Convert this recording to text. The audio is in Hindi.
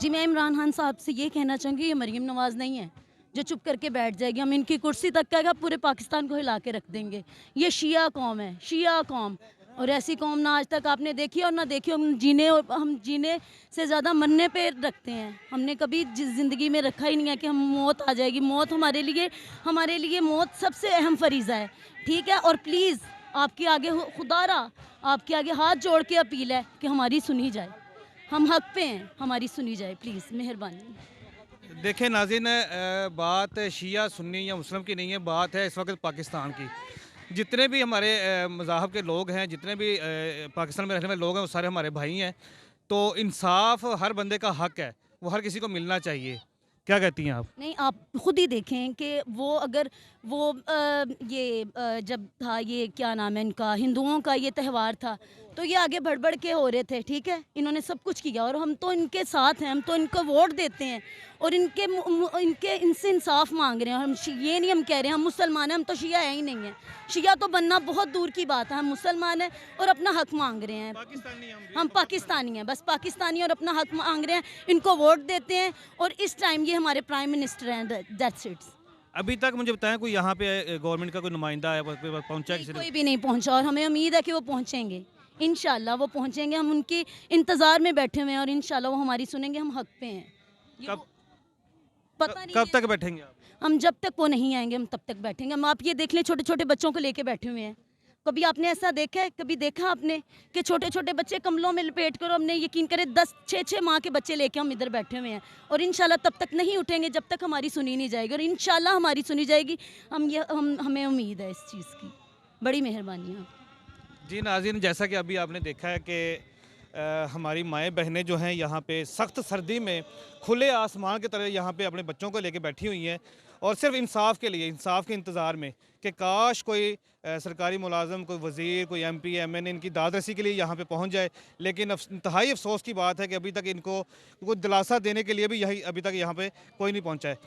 जी, मैं इमरान खान साहब से ये कहना चाहूँगी, ये मरीम नवाज़ नहीं है जो चुप करके बैठ जाएगी। हम इनकी कुर्सी तक का पूरे पाकिस्तान को हिला के रख देंगे। ये शिया कौम है, शिया कौम, और ऐसी कौम ना आज तक आपने देखी और ना देखी। हम जीने से ज़्यादा मरने पे रखते हैं। हमने कभी ज़िंदगी में रखा ही नहीं है कि हम मौत आ जाएगी। मौत हमारे लिए मौत सबसे अहम फरीज़ा है, ठीक है। और प्लीज़ आपके आगे खुदारा आपके आगे हाथ जोड़ के अपील है कि हमारी सुनी जाए। हम हक पे हैं, हमारी सुनी जाए, प्लीज़ मेहरबानी। देखें नाज़रीन, बात शिया सुन्नी या मुस्लिम की नहीं है, बात है इस वक्त पाकिस्तान की। जितने भी हमारे मज़ाहब के लोग हैं, जितने भी पाकिस्तान में रहने वाले लोग हैं, वो सारे हमारे भाई हैं। तो इंसाफ हर बंदे का हक है, वो हर किसी को मिलना चाहिए। क्या कहती हैं आप? नहीं, आप खुद ही देखें कि वो अगर वो जब था, ये क्या नाम है इनका, हिंदुओं का ये त्यौहार था, तो ये आगे बढ़ के हो रहे थे, ठीक है। इन्होंने सब कुछ किया और हम तो इनके साथ हैं, हम तो इनको वोट देते हैं और इनसे इंसाफ मांग रहे हैं। और ये नहीं हम कह रहे हैं हम मुसलमान हैं, हम तो शिया है ही नहीं है। शिया तो बनना बहुत दूर की बात है। हम मुसलमान हैं और अपना हक मांग रहे हैं। हम पाकिस्तानी हैं, बस पाकिस्तानी, और अपना हक मांग रहे हैं। इनको वोट देते हैं और इस टाइम ये हमारे प्राइम मिनिस्टर हैं। That's it. अभी तक मुझे बताएं, कोई यहाँ पे गवर्नमेंट का कोई नुमाइंदा है पहुँचा किसी ने? कोई भी नहीं पहुंचा और हमें उम्मीद है कि वो पहुंचेंगे। इंशाल्लाह वो पहुंचेंगे। हम उनके इंतज़ार में बैठे हुए हैं और इंशाल्लाह वो हमारी सुनेंगे। हम हक पे हैं। कब पता नहीं कब है, तक बैठेंगे आप? हम जब तक वो नहीं आएंगे हम तब तक बैठेंगे। हम, आप ये देख लें, छोटे छोटे बच्चों को लेके बैठे हुए हैं। कभी आपने ऐसा देखा है? कभी देखा आपने कि छोटे छोटे बच्चे कमलों में लपेट कर, हमने यकीन करें 10-6 माह के बच्चे लेके हम इधर बैठे हुए हैं और इंशाल्लाह तब तक नहीं उठेंगे जब तक हमारी सुनी नहीं जाएगी। और इंशाल्लाह हमारी सुनी जाएगी। हमें उम्मीद है इस चीज़ की। बड़ी मेहरबानी है। जी नाज़रीन, जैसा कि अभी आपने देखा है कि हमारी माएँ बहनें जो हैं यहाँ पे सख्त सर्दी में खुले आसमान की तरह यहाँ पे अपने बच्चों को लेके बैठी हुई हैं और सिर्फ इंसाफ के लिए, इंसाफ के इंतज़ार में कि काश कोई सरकारी मुलाजम, कोई वज़ीर, कोई MP MN इनकी दाद रसी के लिए यहाँ पे पहुँच जाए। लेकिन इंतहाई अफसोस की बात है कि अभी तक इनको कोई दिलासा देने के लिए भी अभी तक यहाँ पे कोई नहीं पहुँचा है।